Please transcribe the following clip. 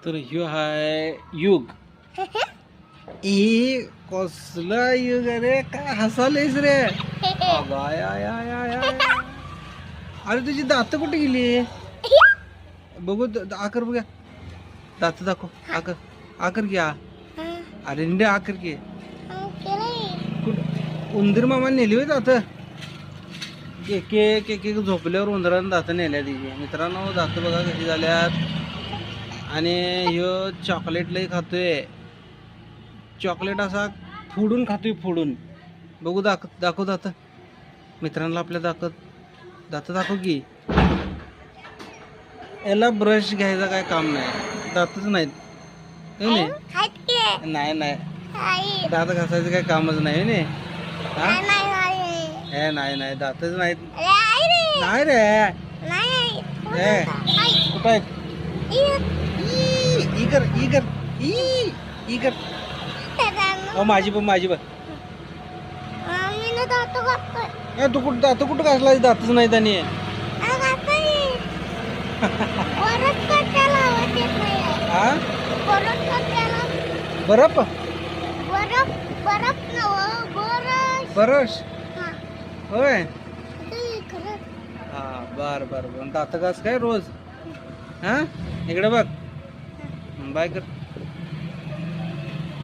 तर ह्यो हाय युग. ए कसला युग रे, काय हसालेस रे. अगं, I I I I I. अरे तुझी दात कुठे गेली बघू. आकर बघा, दात दाखव. आकर आकर घ्या. अरे निंडे आकर घे. उंदीर मामा नेली होती दात. एक एक एक एक झोपल्यावर उंदरानं दात नेल्या तिची. मित्रांनो, दात बघा कशी झाल्यात. आणि ह्यो चॉकलेट लई खातोय. चॉकलेट असा फोडून खातोय, फोडून. बघू दाखव दात मित्रांना आपल्या. दात दाखव की. याला ब्रश घ्यायचं काय काम नाही, दातच नाहीत. नाही नाही, दात घासायचं काय कामच नाही ने. हे नाही नाही, दातच नाहीत. नाही रे, कुठं आहेत? ई कर. माझी पण तू कुठं दात कुठं घासला? दातच नाही त्याने. बरफ बरस होय. हा बर बर. दात घास काय रोज. हा इकडे बघ. बाय कर.